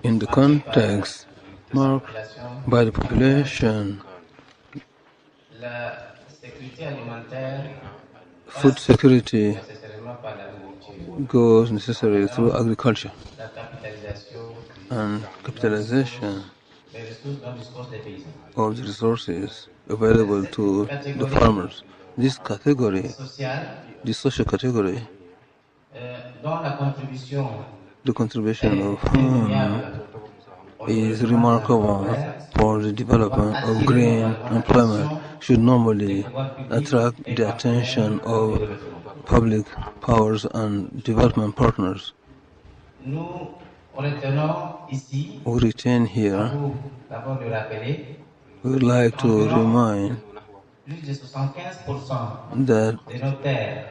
In the context marked by the population, food security goes necessarily through agriculture and capitalization of the resources available to the farmers. This category, this social category, the contribution of whom is remarkable for the development of green employment, should normally attract the attention of public powers and development partners. We retain here, we would like to remind that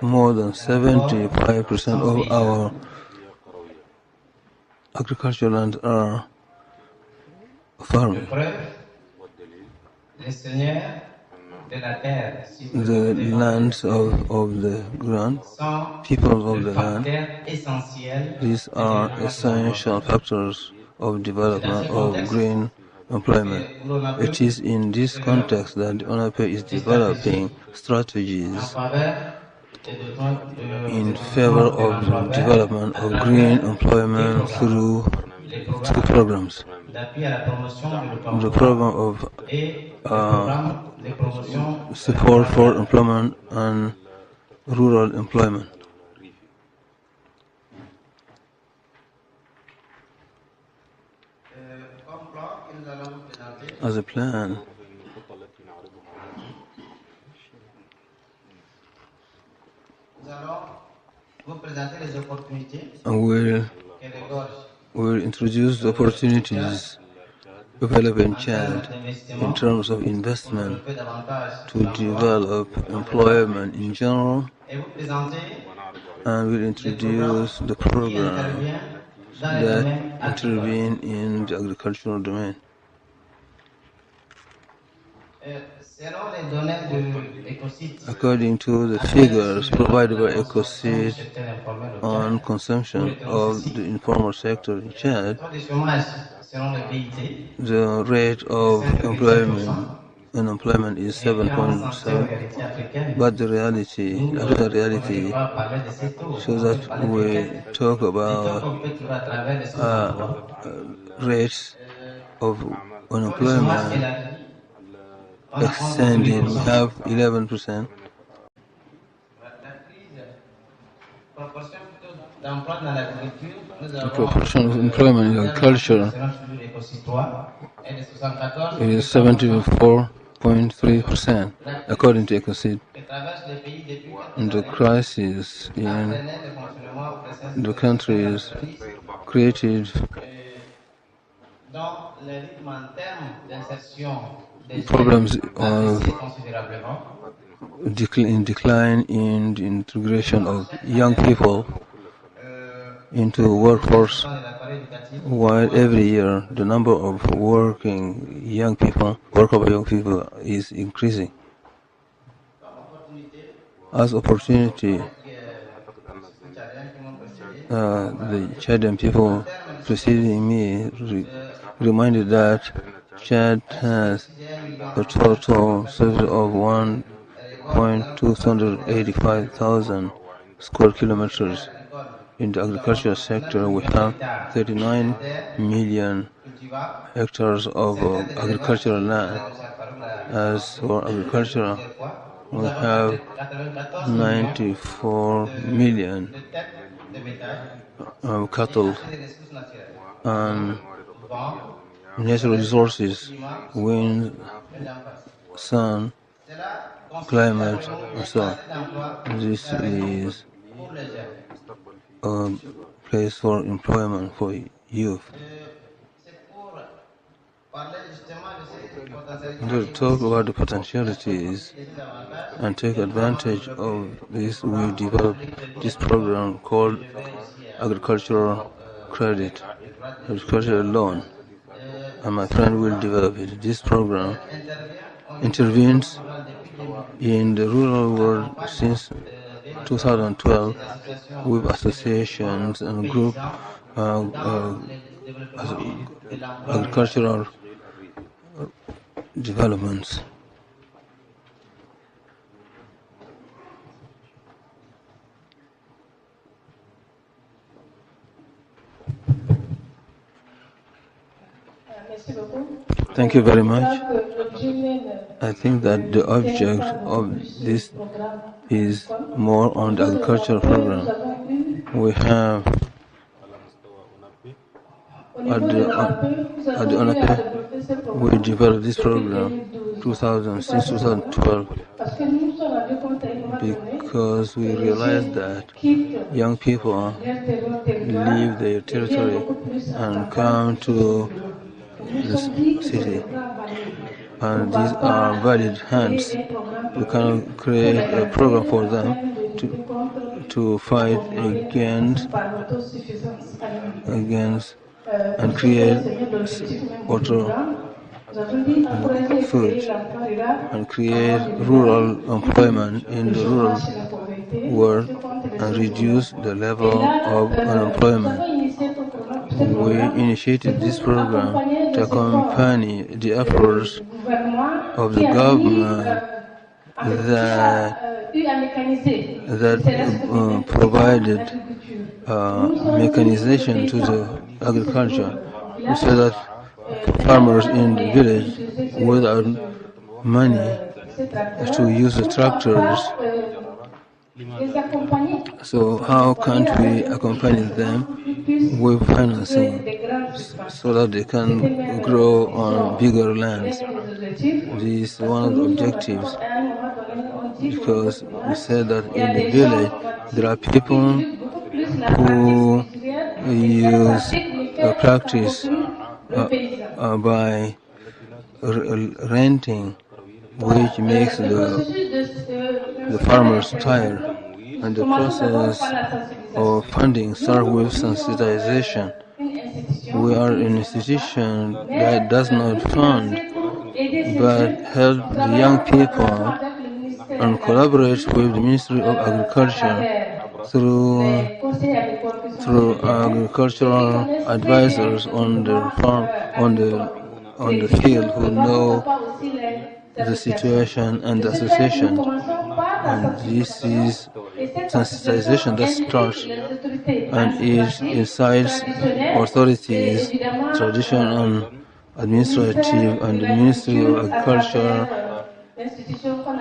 more than 75% of our agricultural land are farming. The lands of the ground, people of the land, these are essential factors of development of green employment. It is in this context that the UNAP is developing strategies in favor of the development of green employment through two programs. The program of support for employment and rural employment. As a plan, we'll introduce the opportunities available in Chad in terms of investment to develop employment in general, and we'll introduce the program that intervene in the agricultural domain. According to the figures provided by ECOSID on consumption of the informal sector in Chad, the rate of unemployment is 7.7, but the reality shows that we talk about rates of unemployment extended. We have 11%. The proportion of employment in agriculture is 74.3%, according to ECOSID. The crisis in the countries created problems of decline in the integration of young people into the workforce, while every year the number of workable young people is increasing. As opportunity, the Chadian people preceding me reminded that Chad has a total surface of 1,285,000 square kilometers. In the agricultural sector, we have 39 million hectares of agricultural land. As for agriculture, we have 94 million cattle and natural resources, wind, sun, climate, and so on. This is a place for employment for youth. To talk about the potentialities and take advantage of this, we developed this program called agricultural credit, agricultural loan, and my friend will develop it. This program intervenes in the rural world since 2012 with associations and group agricultural developments. Thank you very much. I think that the object of this is more on the agricultural program. We have at the UNAPE, we developed this program 2012 because we realized that young people leave their territory and come to this city, and these are valid hands. We can create a program for them to fight against and create water, food, and create rural employment in the rural world and reduce the level of unemployment. We initiated this program to accompany the efforts of the government that provided mechanization to the agriculture, so that farmers in the village without money to use the tractors. So how can't we accompany them with financing so that they can grow on bigger lands? This is one of the objectives, because we said that in the village there are people who use practice by renting, which makes the farmers tired. And the process of funding starts with sensitization. We are an institution that does not fund but help the young people and collaborate with the Ministry of Agriculture through agricultural advisors on the farm, on the field, who know the situation and the association. And this is sensitization that starts, and it incites authorities, traditional, administrative, and the Ministry of Agriculture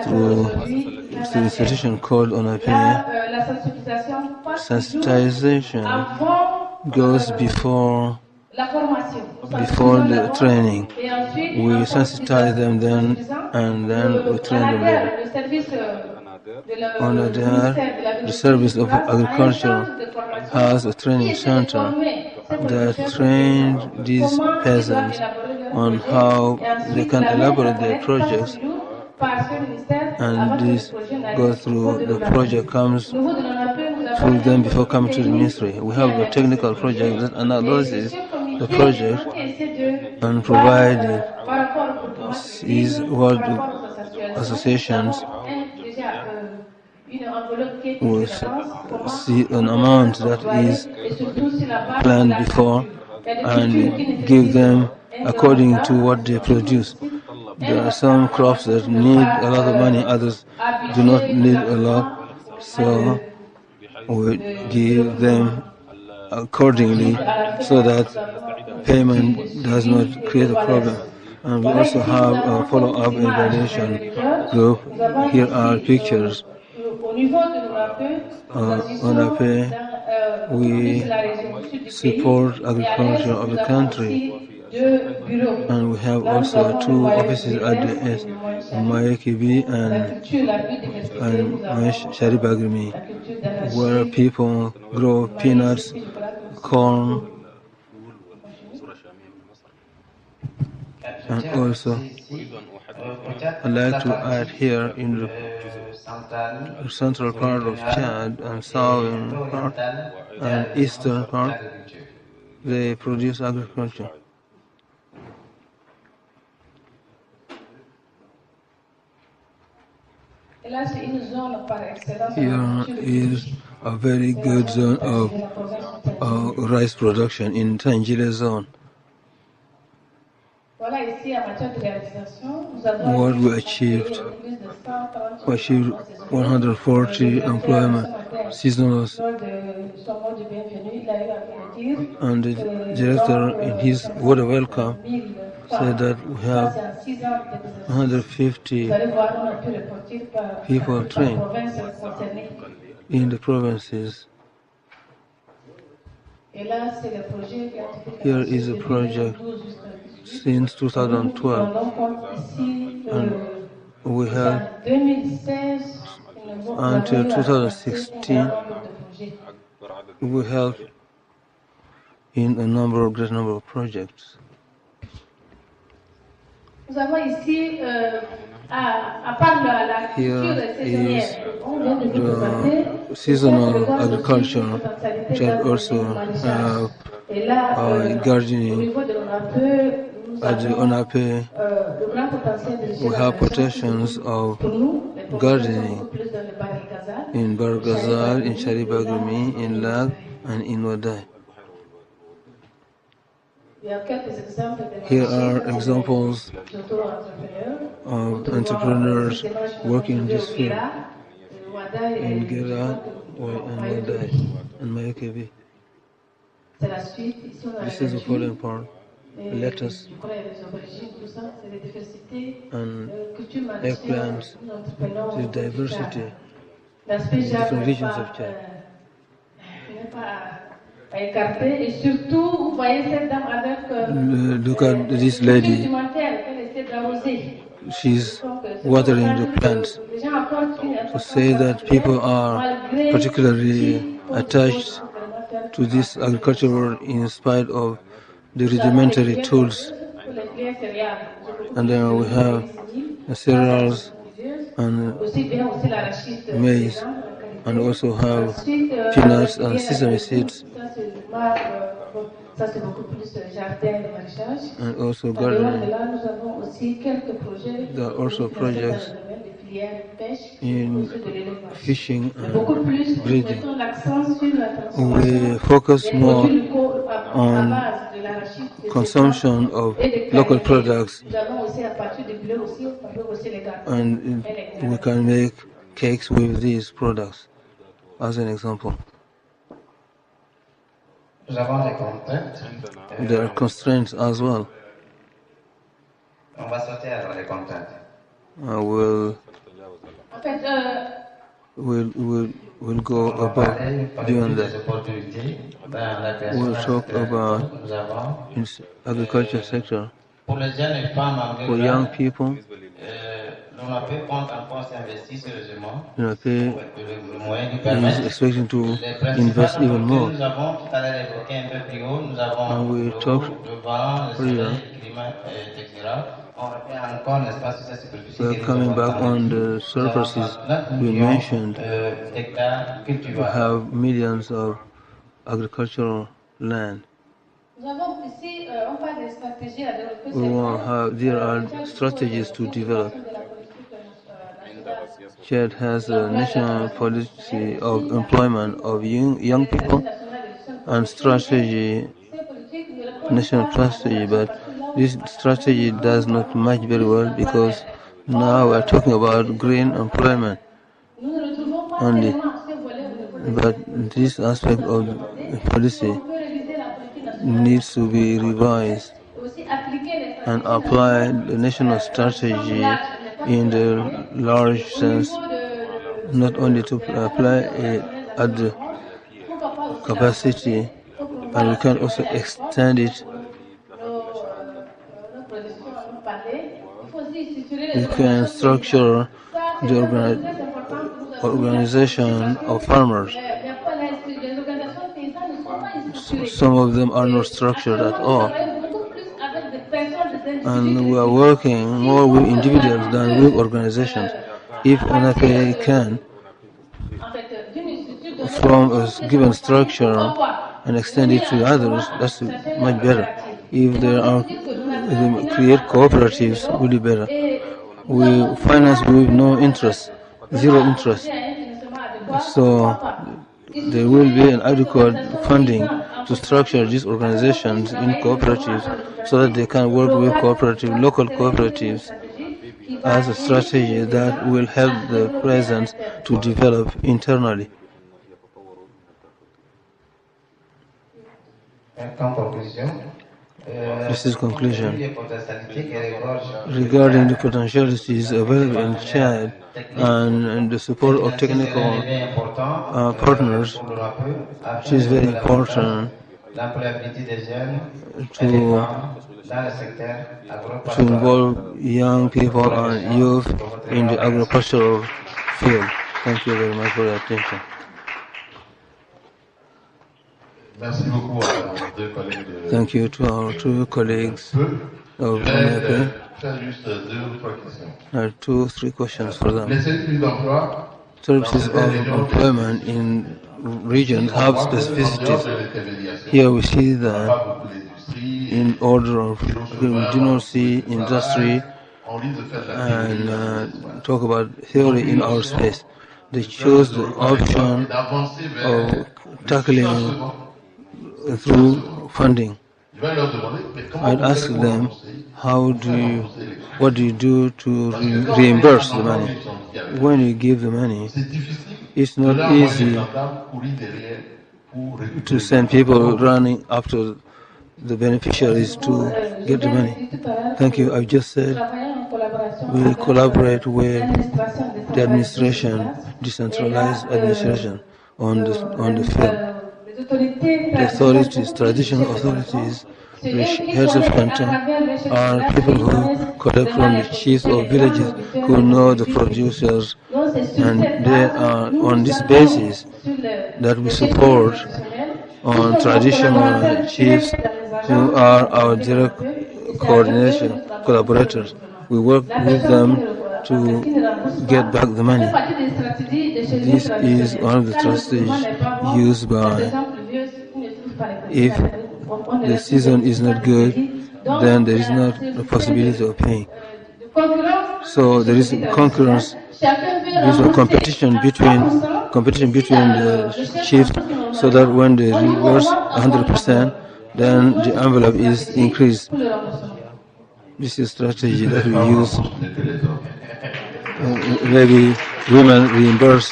through the institution called UNAPE. Sensitization goes before the training. We sensitize them then, and then we train them later. Under there, the Service of Agriculture has a training center that trains these peasants on how they can elaborate their projects, and this goes through, the project comes through them before coming to the ministry. We have a technical project that analyzes the project and provided is what associations will see an amount that is planned before and give them according to what they produce. There are some crops that need a lot of money, others do not need a lot, so we give them accordingly so that payment does not create a problem. And we also have a follow-up evaluation group. Here are pictures. On APE, we support agriculture of the country, and we have also 2 offices at the MAKAYE and Sharibagrimi, where people grow peanuts, corn, and also I'd like to add here in the central part of Chad and southern part and eastern part, they produce agriculture. Here is a very good zone of rice production in Tangile zone. What we achieved 140 employment seasonal, and the director in his word of welcome said that we have 150 people trained in the provinces. Here is a project since 2012, and we have until 2016 we help in a great number of projects. Here is the seasonal agriculture, which also have gardening at the Onape. We have protections of gardening in Bargazal, in Sharibagrumi, in Lag, and in Wadai. Here are examples of entrepreneurs working in this field in Gera and Wadai and MAKAYE. This is the following part: lettuce and eggplants, the diversity in different regions of Chad. Look at this lady. She's watering the plants. To say that people are particularly attached to this agriculture in spite of the rudimentary tools. And then we have the cereals and maize, and also have peanuts and sesame seeds, and also gardening. There are also projects in fishing and breeding. We focus more on consumption of local products, and we can make cakes with these products, as an example. There are constraints as well. We'll go above beyond that. We'll talk about in agriculture sector for young people. UNAP is expecting to invest even more. And we talked earlier. We're coming back on the surfaces we mentioned. We have millions of agricultural land. There are strategies to develop. Chad has a national policy of employment of young people and national strategy, but this strategy does not match very well, because now we are talking about green employment only. But this aspect of the policy needs to be revised and apply the national strategy in the large sense, not only to apply it at the capacity, and we can also extend it. We can structure the organization of farmers. Some of them are not structured at all, and we are working more with individuals than with organizations. If NAPA can from a given structure and extend it to others, that's much better. If they create cooperatives, really better. We finance with no interest, zero interest. So there will be an adequate funding to structure these organizations in cooperatives so that they can work with local cooperatives as a strategy that will help the presence to develop internally. This is conclusion. Regarding the potentialities available in Chad and the support of technical partners, it is very important to involve young people and youth in the agricultural field. Thank you very much for your attention. Thank you to our two colleagues of MAKAYE. I have 2-3 questions for them. Services of employment in regions have specificities. Here we see that in order of, we do not see industry and talk about theory in our space. They chose the option of tackling through funding. I'd ask them, what do you do to reimburse the money? When you give the money, it's not easy to send people running after the beneficiaries to get the money. Thank you. I just said we collaborate with the administration, decentralized administration on the field. The authorities, traditional authorities, which heads of canton, are people who collect from the chiefs of villages who know the producers, and they are on this basis that we support on traditional chiefs who are our direct collaborators. We work with them to get back the money. This is one of the strategies used by, if the season is not good, then there is not a possibility of paying. So there is concurrence, there is a competition between the chiefs, so that when they reverse 100%, then the envelope is increased. This is a strategy that we use. Maybe women reimburse